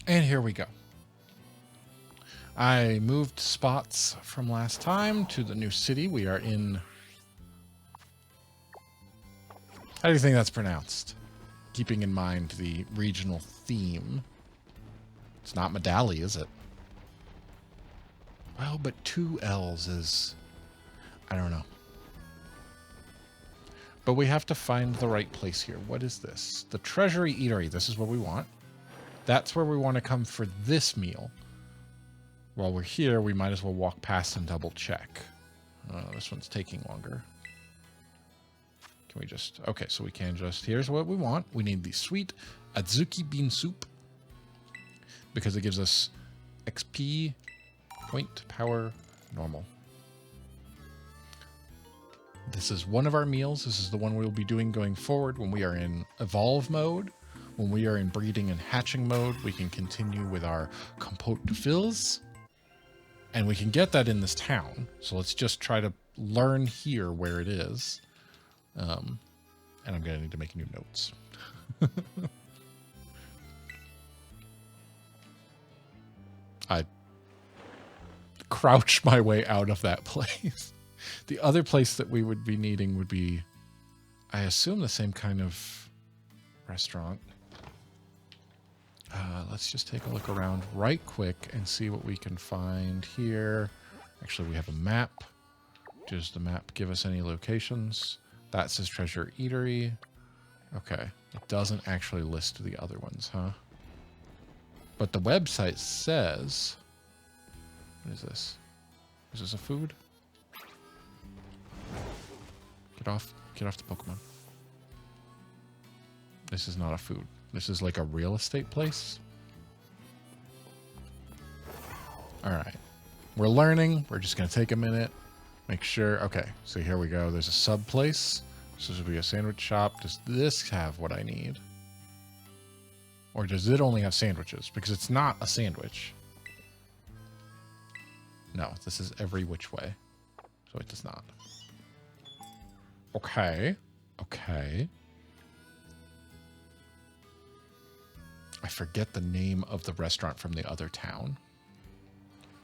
And here we go. I moved spots from last time to the new city. We are in... How do you think that's pronounced? Keeping in mind the regional theme. It's not Medali, is it? Well, but 2 L's is... I don't know. But we have to find the right place here. What is this? The Treasury Eatery. This is what we want. That's where we want to come for this meal. While we're here, we might as well walk past and double check. This one's taking longer. Can we just... Okay, so we can just... Here's what we want. We need the sweet Adzuki bean soup. Because it gives us XP, point, power, normal. This is one of our meals. This is the one we'll be doing going forward when we are in evolve mode. When we are in breeding and hatching mode, we can continue with our compote de fills. And we can get that in this town. So let's just try to learn here where it is. And I'm going to need to make new notes. I crouched my way out of that place. The other place that we would be needing would be, I assume, the same kind of restaurant. Let's just take a look around right quick and see what we can find here. Actually, we have a map. Does the map give us any locations? That says Treasure Eatery. Okay. It doesn't actually list the other ones, huh? But the website says... What is this? Is this a food? Get off the Pokemon. This is not a food. This is like a real estate place. Alright. We're learning. We're just going to take a minute. Make sure. Okay, so here we go. There's a sub place. So this will be a sandwich shop. Does this have what I need? Or does it only have sandwiches? Because it's not a sandwich. No, this is every which way. So it does not. Okay. Okay. I forget the name of the restaurant from the other town.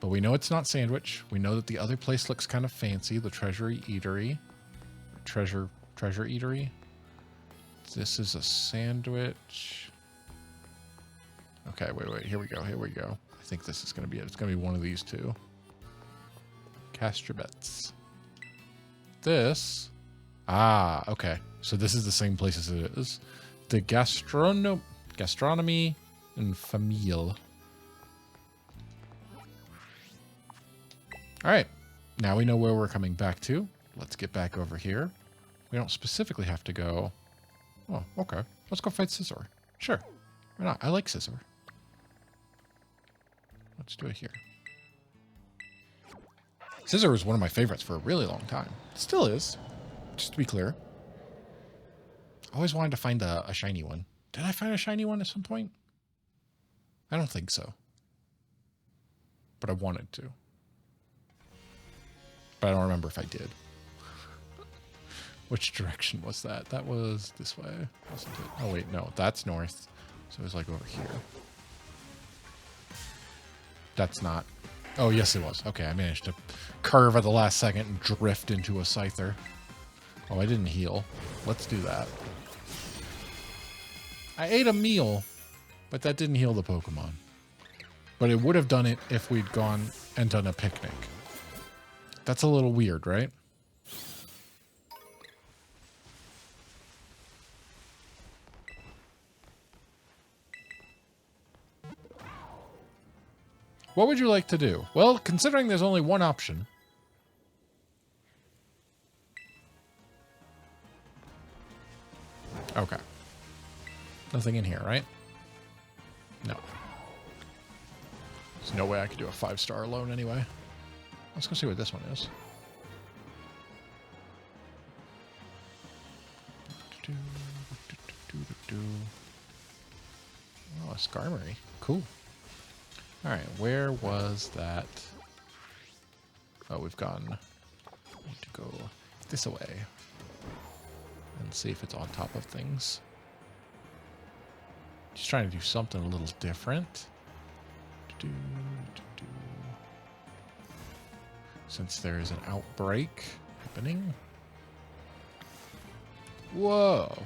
But we know it's not sandwich. We know that the other place looks kind of fancy. The Treasury Eatery. Treasure Eatery. This is a sandwich. Okay, wait. Here we go. I think this is going to be it. It's going to be one of these two. Cast your bets. This. Ah, okay. So this is the same place as it is. The Gastronomy and Famille. All right. Now we know where we're coming back to. Let's get back over here. We don't specifically have to go... Oh, okay. Let's go fight Scizor. Sure. Why not? I like Scizor. Let's do it here. Scizor was one of my favorites for a really long time. It still is. Just to be clear. I always wanted to find a shiny one. Did I find a shiny one at some point? I don't think so. But I wanted to. But I don't remember if I did. Which direction was that? That was this way, wasn't it? Oh, wait, no. That's north. So it was like over here. That's not... Oh, yes, it was. Okay, I managed to curve at the last second and drift into a Scyther. Oh, I didn't heal. Let's do that. I ate a meal, but that didn't heal the Pokemon. But it would have done it if we'd gone and done a picnic. That's a little weird, right? What would you like to do? Well, considering there's only one option. Okay. Nothing in here, right? No. There's no way I could do a 5-star alone anyway. Let's go see what this one is. Oh, a Skarmory. Cool. Alright, where was that? Oh, we've gone. I need to go this way. And see if it's on top of things. Just trying to do something a little different. Since there is an outbreak happening. Whoa.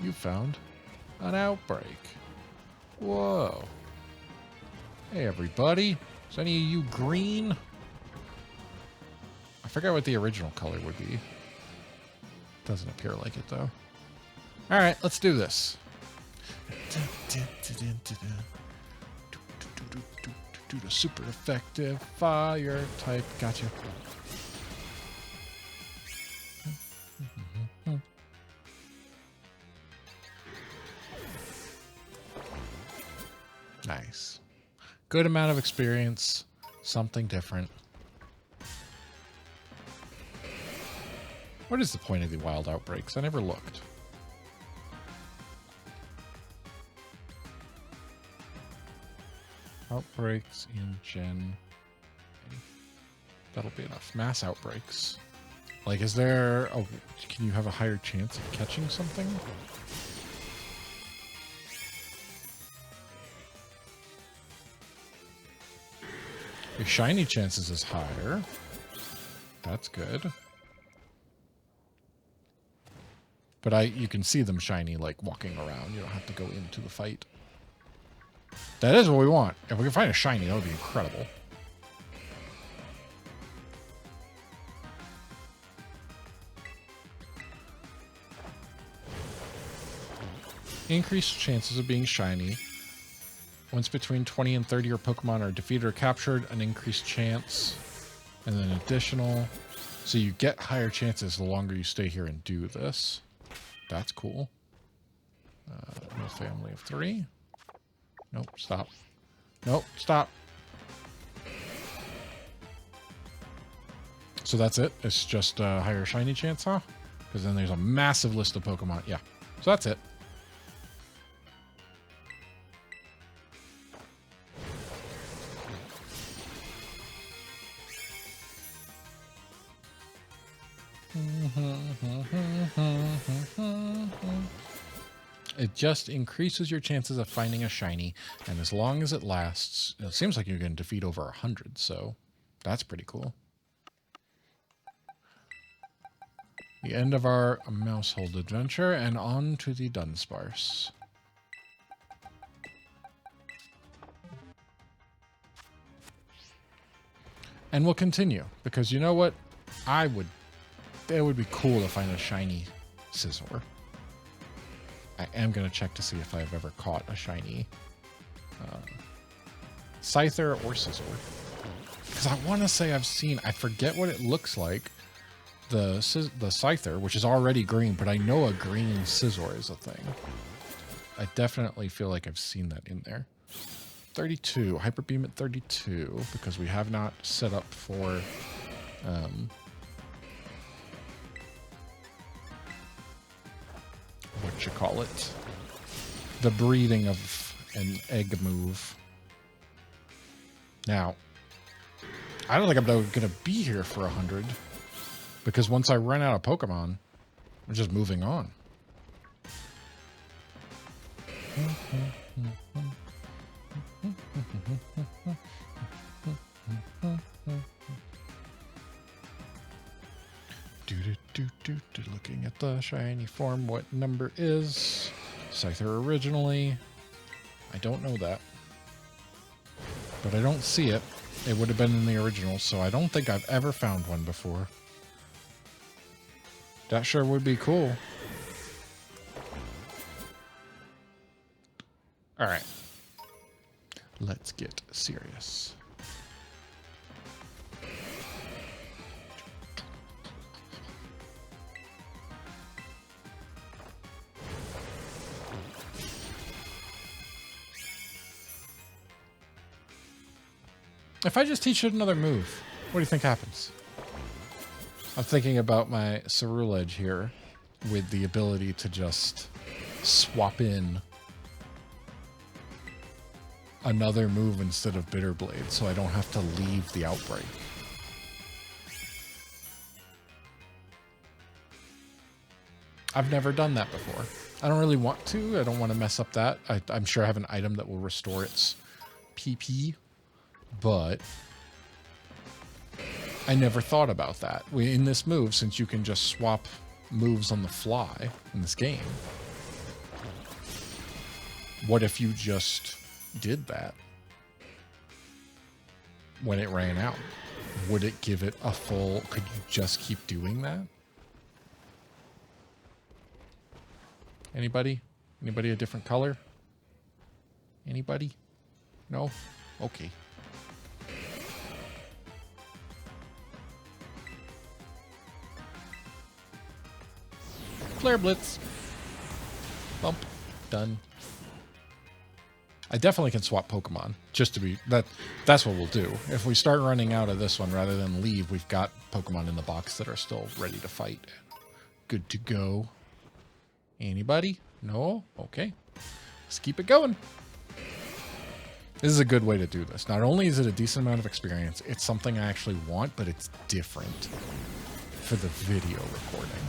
You found an outbreak. Whoa. Hey, everybody. Is any of you green? I forgot what the original color would be. Doesn't appear like it, though. All right, let's do this. Do the super effective fire type. Gotcha. Nice. Good amount of experience. Something different. What is the point of the wild outbreaks? I never looked. Outbreaks in Gen. That'll be enough. Mass outbreaks. Like, is there a... Can you have a higher chance of catching something? Your shiny chances is higher. That's good. But you can see them shiny, like, walking around. You don't have to go into the fight. That is what we want. If we can find a shiny, that would be incredible. Increased chances of being shiny. Once between 20 and 30 your Pokemon are defeated or captured, an increased chance. And then additional. So you get higher chances the longer you stay here and do this. That's cool. No family of 3. Nope, stop. Nope, stop. So that's it? It's just a higher shiny chance, huh? Because then there's a massive list of Pokemon. Yeah, so that's it. It just increases your chances of finding a shiny, and as long as it lasts, it seems like you're going to defeat over 100, so that's pretty cool. The end of our Mousehold adventure, and on to the Dunsparce. And we'll continue, because you know what? It would be cool to find a shiny Scizor. I am going to check to see if I've ever caught a shiny Scyther or Scizor. Because I want to say I've seen, I forget what it looks like, the Scyther, which is already green, but I know a green Scizor is a thing. I definitely feel like I've seen that in there. 32, Hyper Beam at 32, because we have not set up for... what you call it, the breeding of an egg move. Now, I don't think I'm going to be here for 100, because once I run out of Pokemon, I'm just moving on. Looking at the shiny form, what number is Scyther originally? I don't know that, but I don't see it. It would have been in the original, so I don't think I've ever found one before. That sure would be cool. All right, let's get serious. If I just teach it another move, what do you think happens? I'm thinking about my Ceruledge here with the ability to just swap in another move instead of Bitter Blade, so I don't have to leave the outbreak. I've never done that before. I don't really want to. I don't want to mess up that. I'm sure I have an item that will restore its PP. But I never thought about that. In this move, since you can just swap moves on the fly in this game, what if you just did that when it ran out? Would it give it a full... Could you just keep doing that? Anybody? Anybody a different color? Anybody? No? Okay. Flare Blitz. Bump. Done. I definitely can swap Pokemon, just to be... That's what we'll do. If we start running out of this one, rather than leave, we've got Pokemon in the box that are still ready to fight. Good to go. Anybody? No? Okay. Let's keep it going. This is a good way to do this. Not only is it a decent amount of experience, it's something I actually want, but it's different for the video recording.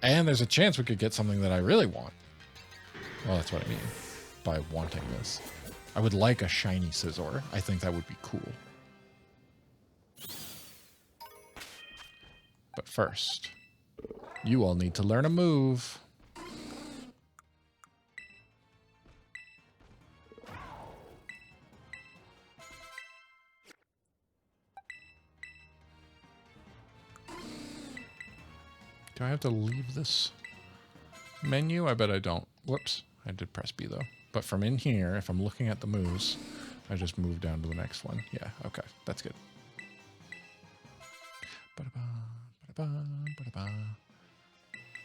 And there's a chance we could get something that I really want. Well, that's what I mean by wanting this. I would like a shiny Scizor. I think that would be cool. But first, you all need to learn a move. Do I have to leave this menu? I bet I don't. Whoops. I did press B though. But from in here, if I'm looking at the moves, I just move down to the next one. Yeah, okay. That's good.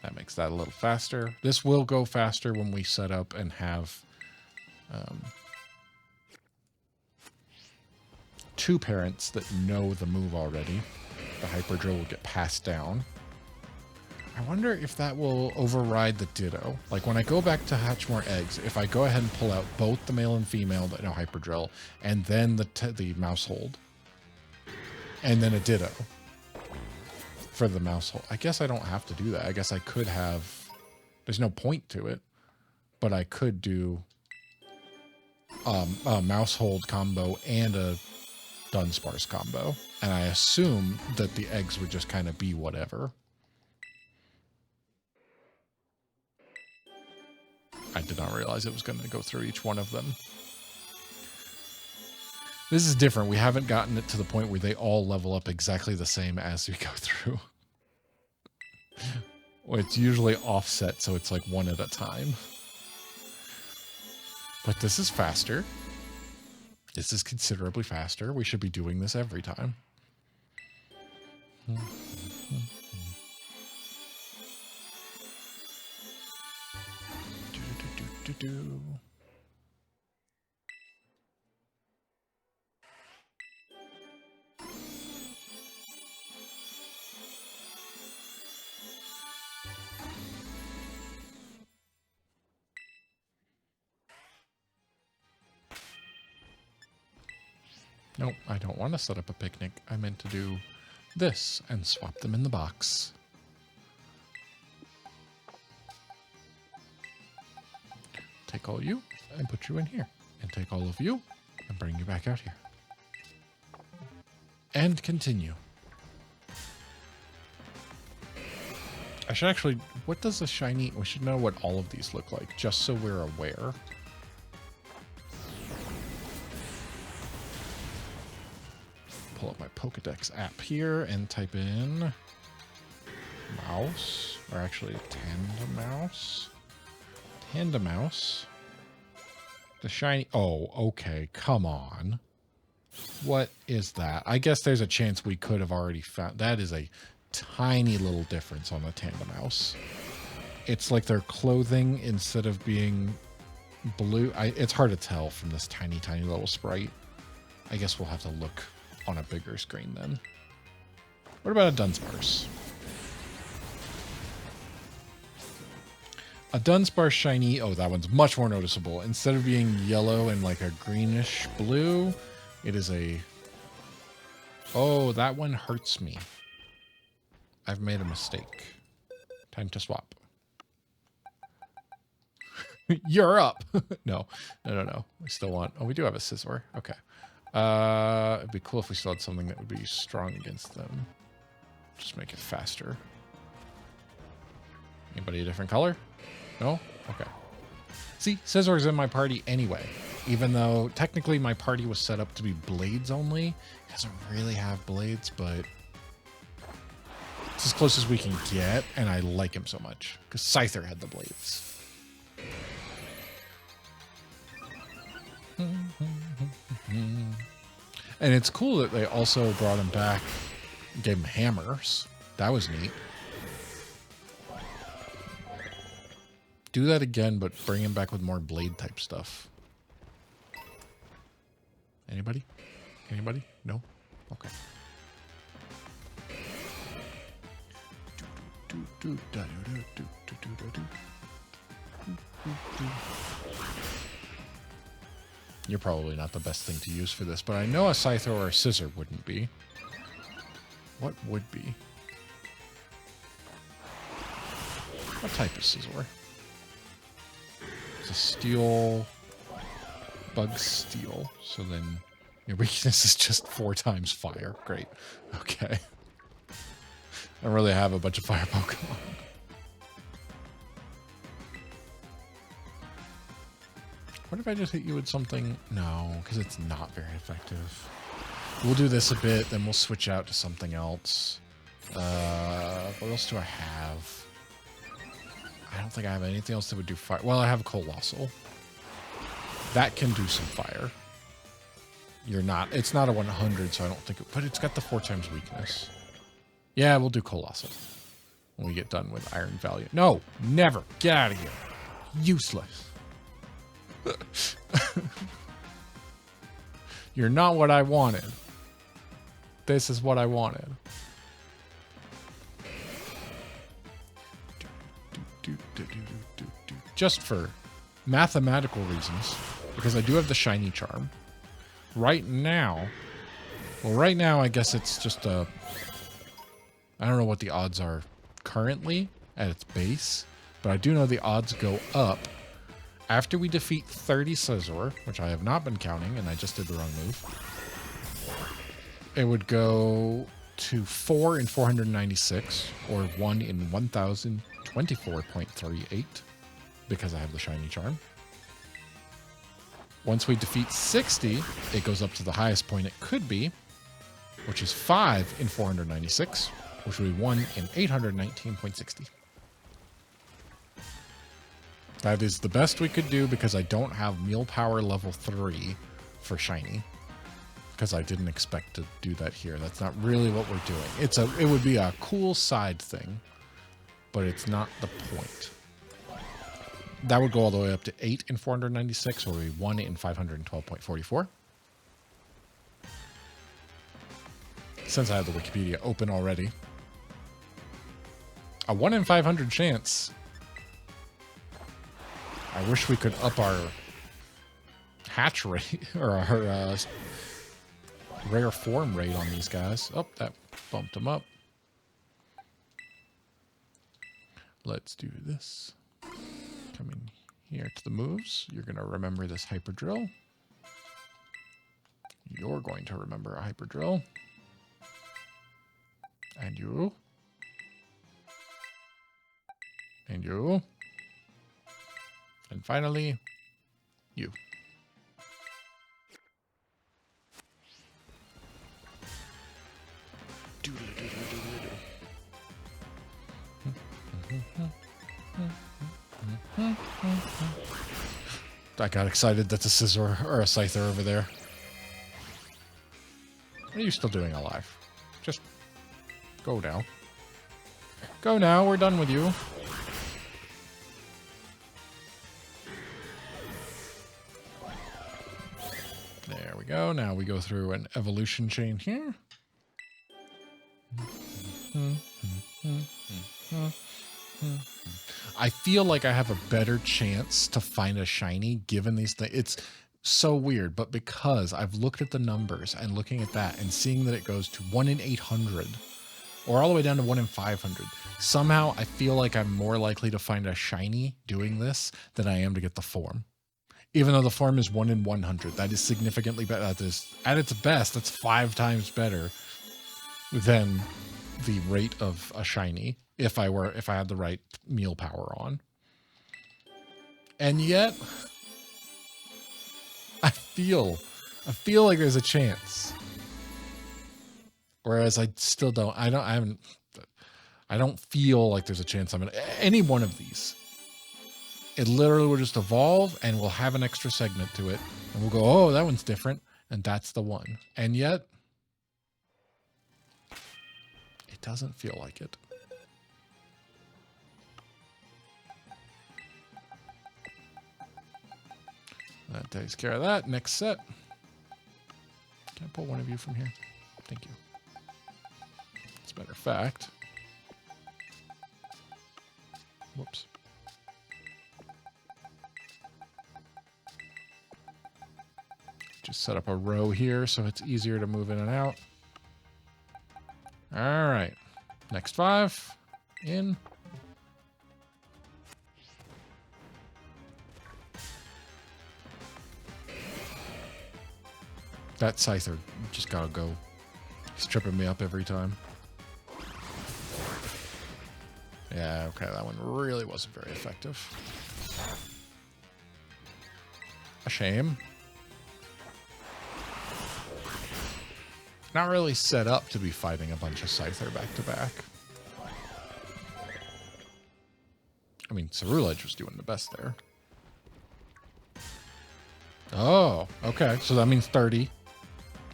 That makes that a little faster. This will go faster when we set up and have two parents that know the move already. The Hyper Drill will get passed down. I wonder if that will override the Ditto. Like when I go back to hatch more eggs, if I go ahead and pull out both the male and female that know Hyper Drill, and then the mouse hold, and then a Ditto for the mouse hold. I guess I don't have to do that. I guess I could have... There's no point to it, but I could do a mouse hold combo and a Dunsparce combo. And I assume that the eggs would just kind of be whatever. I did not realize it was going to go through each one of them. This is different. We haven't gotten it to the point where they all level up exactly the same as we go through. Well, it's usually offset, so it's like one at a time. But this is faster. This is considerably faster. We should be doing this every time. Nope, I don't want to set up a picnic. I meant to do this and swap them in the box. Take all you and put you in here. And take all of you and bring you back out here. And continue. I should actually... What does a shiny... We should know what all of these look like, just so we're aware. Pull up my Pokedex app here and type in... Mouse. Or actually, Tandemouse. Tandemouse. The shiny... Oh, okay. Come on. What is that? I guess there's a chance we could have already found... That is a tiny little difference on the Tandemouse. It's like their clothing, instead of being blue... It's hard to tell from this tiny, tiny little sprite. I guess we'll have to look on a bigger screen then. What about a Dunsparce? A Dunsparce shiny, oh, that one's much more noticeable. Instead of being yellow and like a greenish blue, it is a... Oh, that one hurts me. I've made a mistake. Time to swap. You're up. No. We still want... Oh, we do have a scissor. Okay. It'd be cool if we still had something that would be strong against them. Just make it faster. Anybody a different color? No? Okay. See, Scissor's in my party anyway. Even though technically my party was set up to be blades only. He doesn't really have blades, but it's as close as we can get, and I like him so much. Because Scyther had the blades. And it's cool that they also brought him back, gave him hammers. That was neat. Do that again, but bring him back with more blade type stuff. Anybody? Anybody? No? Okay. You're probably not the best thing to use for this, but I know a Scyther or a Scissor wouldn't be. What would be? What type of Scissor? It's a steel, bug steel. So then your weakness is just 4 times fire. Great. Okay. I don't really have a bunch of fire Pokemon. What if I just hit you with something? No, because it's not very effective. We'll do this a bit, then we'll switch out to something else. What else do I have? I don't think I have anything else that would do fire. Well, I have Colossal. That can do some fire. You're not. It's not a 100, so I don't think it... But it's got the 4 times weakness. Yeah, we'll do Colossal when we get done with Iron Valiant. No, never. Get out of here. Useless. You're not what I wanted. This is what I wanted. Just for mathematical reasons, because I do have the shiny charm. Right now, well, right now I guess it's just a... I don't know what the odds are currently at its base, but I do know the odds go up after we defeat 30 Scizor, which I have not been counting, and I just did the wrong move. It would go to 4 in 496, or 1 in 1024.38, because I have the shiny charm. Once we defeat 60, it goes up to the highest point it could be, which is 5 in 496, which would be 1 in 819.60. That is the best we could do because I don't have Meal Power level 3 for shiny. Because I didn't expect to do that here. That's not really what we're doing. It would be a cool side thing, but it's not the point. That would go all the way up to 8 in 496, or 1 in 512.44. Since I have the Wikipedia open already. A 1 in 500 chance. I wish we could up our hatch rate, or our rare form rate on these guys. Oh, that bumped them up. Let's do this. Coming here to the moves. You're going to remember this Hyper Drill. You're going to remember a Hyper Drill. And you. And you. And finally, you. I got excited that the Scizor or a Scyther over there. What are you still doing alive? Just go now. Go now, we're done with you. There we go. Now we go through an evolution chain here. I feel like I have a better chance to find a shiny given these things. It's so weird, but because I've looked at the numbers and looking at that and seeing that it goes to 1 in 800 or all the way down to 1 in 500. Somehow I feel like I'm more likely to find a shiny doing this than I am to get the form. Even though the form is 1 in 100, that is significantly better. That is, at its best, that's 5 times better than the rate of a shiny if I had the right meal power on. And yet, I feel like there's a chance. Whereas I still don't. I don't feel like there's a chance I'm gonna any one of these. It literally will just evolve and we'll have an extra segment to it. And we'll go, oh, that one's different. And that's the one. And yet, it doesn't feel like it. That takes care of that. Next set. Can I pull one of you from here? Thank you. As a matter of fact. Whoops. Just set up a row here so it's easier to move in and out. All right. Next 5. In. That Scyther just gotta go. He's tripping me up every time. Yeah, okay, that one really wasn't very effective. A shame. Not really set up to be fighting a bunch of Scyther back to back. I mean, Ceruledge was doing the best there. Oh, okay. So that means 30.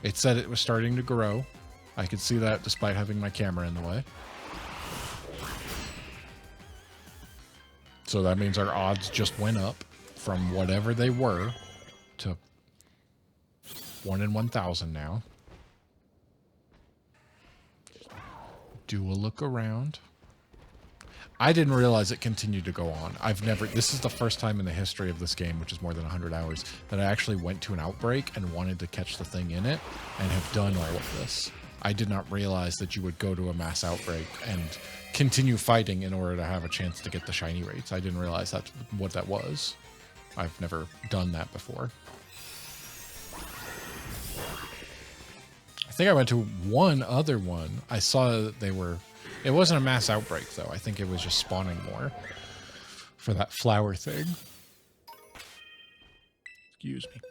It said it was starting to grow. I could see that despite having my camera in the way. So that means our odds just went up from whatever they were to 1 in 1,000 now. Do a look around. I didn't realize it continued to go on. This is the first time in the history of this game, which is more than 100 hours, that I actually went to an outbreak and wanted to catch the thing in it and have done all of this. I did not realize that you would go to a mass outbreak and continue fighting in order to have a chance to get the shiny rates. I didn't realize that's what that was. I've never done that before. I think I went to one other one. I saw that they were... It wasn't a mass outbreak, though. I think it was just spawning more for that flower thing. Excuse me.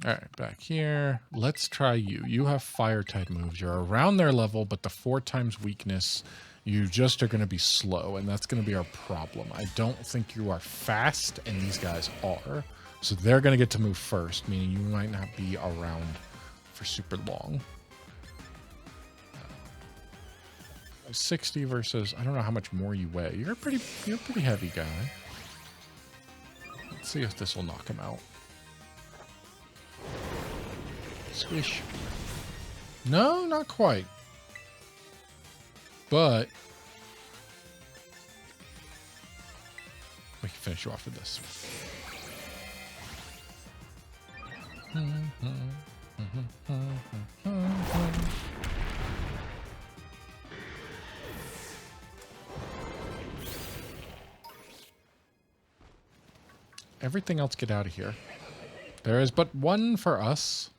All right, back here. Let's try you. You have fire-type moves. You're around their level, but the 4 times weakness, you just are going to be slow, and that's going to be our problem. I don't think you are fast, and these guys are. So they're going to get to move first, meaning you might not be around for super long. 60 versus, I don't know how much more you weigh. You're a pretty heavy guy. Let's see if this will knock him out. Squish. No, not quite. But we can finish you off with this. Everything else get out of here. There is but one for us.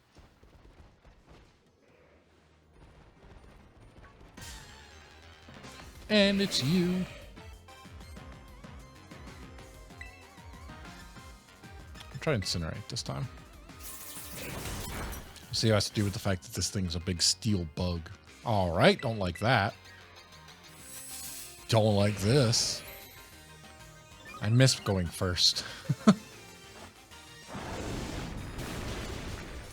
And it's you. I'll try Incinerate this time. See, it has to do with the fact that this thing's a big steel bug. All right, don't like that. Don't like this. I missed going first.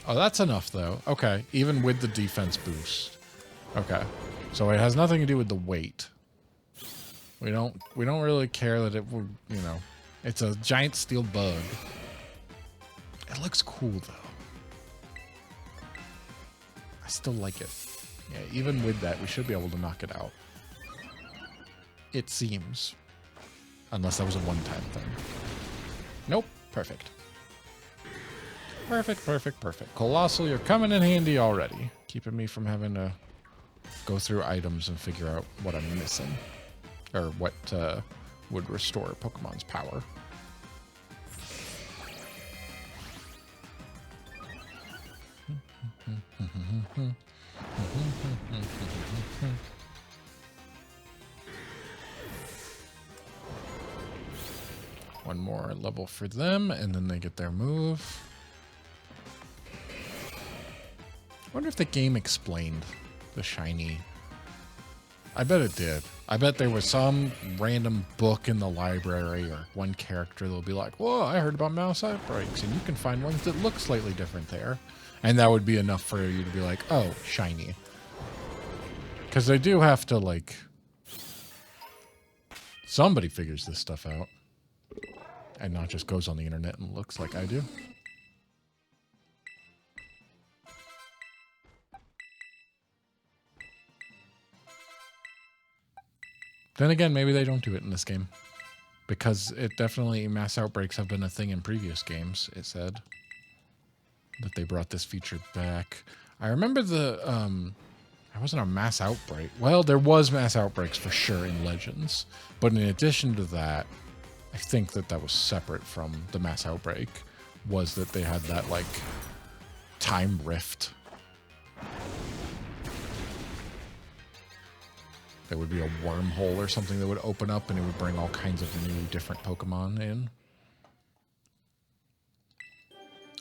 Oh, that's enough, though. Okay, even with the defense boost. Okay, so it has nothing to do with the weight. We don't really care that it would, you know, it's a giant steel bug. It looks cool, though. I still like it. Yeah, even with that, we should be able to knock it out. It seems. Unless that was a one-time thing. Nope. Perfect. Perfect, perfect, perfect. Colossal, you're coming in handy already. Keeping me from having to go through items and figure out what I'm missing. Or what would restore Pokemon's power. One more level for them, and then they get their move. I wonder if the game explained the shiny. I bet it did. I bet there was some random book in the library or one character that'll be like, whoa, I heard about mouse outbreaks, and you can find ones that look slightly different there. And that would be enough for you to be like, oh, shiny. Because they do have to, like... Somebody figures this stuff out. And not just goes on the internet and looks like I do. Then again, maybe they don't do it in this game. Because it definitely, mass outbreaks have been a thing in previous games, it said. That they brought this feature back. I remember there wasn't a mass outbreak. Well, there was mass outbreaks for sure in Legends. But in addition to that, I think that was separate from the mass outbreak, was that they had that, like, time rift. There would be a wormhole or something that would open up and it would bring all kinds of new, different Pokemon in.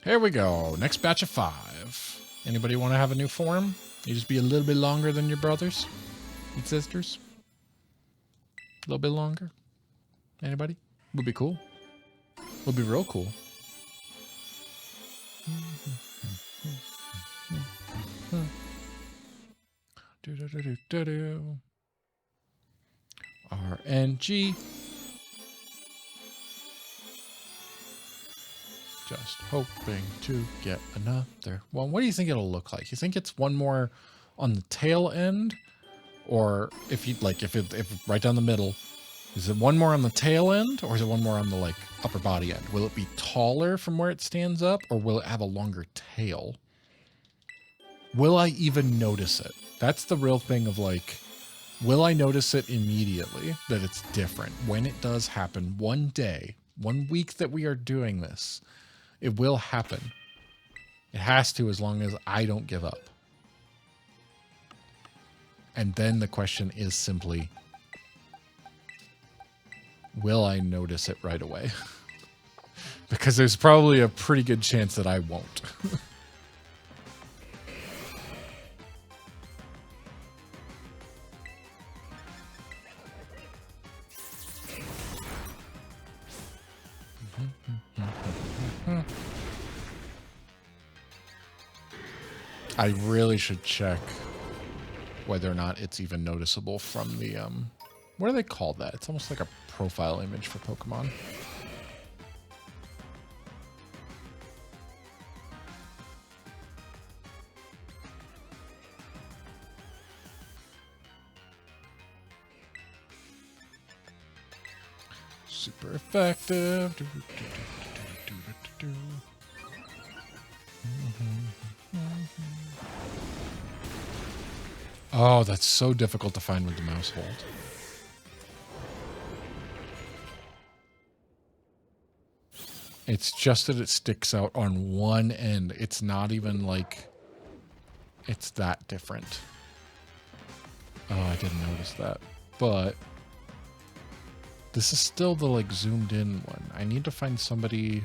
Here we go. Next batch of 5. Anybody want to have a new form? You just be a little bit longer than your brothers and sisters? A little bit longer? Anybody? Would be cool. Would be real cool. RNG. Just hoping to get another one. What do you think it'll look like? You think it's one more on the tail end? Or if you like, if right down the middle, is it one more on the tail end? Or is it one more on the like upper body end? Will it be taller from where it stands up? Or will it have a longer tail? Will I even notice it? That's the real thing of like, will I notice it immediately that it's different? When it does happen, one day, 1 week that we are doing this, it will happen. It has to, as long as I don't give up. And then the question is simply, will I notice it right away? Because there's probably a pretty good chance that I won't. I really should check whether or not it's even noticeable from the, what do they call that? It's almost like a profile image for Pokemon. Super effective. Oh, that's so difficult to find with the mouse hold. It's just that it sticks out on one end. It's not even like it's that different. Oh, I didn't notice that. But this is still the like zoomed in one. I need to find somebody.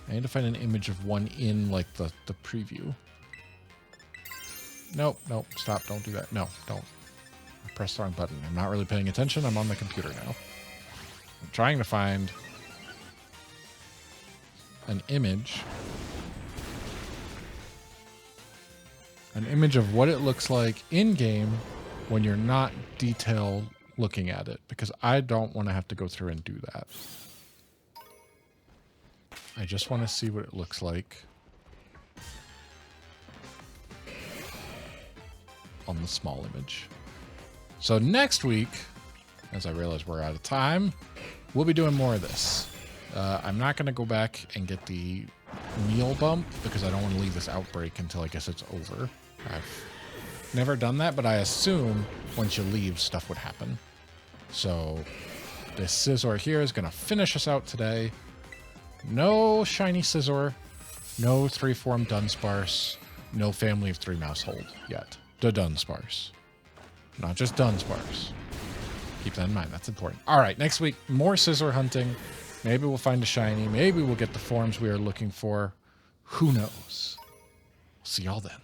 I need to find an image of one in like the preview. Nope, nope, stop, don't do that. No, don't. I pressed the wrong button. I'm not really paying attention. I'm on the computer now. I'm trying to find an image. An image of what it looks like in-game when you're not detail looking at it. Because I don't want to have to go through and do that. I just want to see what it looks like on the small image. So next week, as I realize we're out of time, we'll be doing more of this. I'm not going to go back and get the meal bump because I don't want to leave this outbreak until I guess it's over. I've Never done that, but I assume once you leave, stuff would happen. So this Scizor here is going to finish us out today. No shiny Scizor. No 3-form Dunsparce. No family of 3 Mousehold yet. The Dunsparce. Not just Dunsparce. Keep that in mind. That's important. All right, next week, more Scizor hunting. Maybe we'll find a shiny. Maybe we'll get the forms we are looking for. Who knows? See y'all then.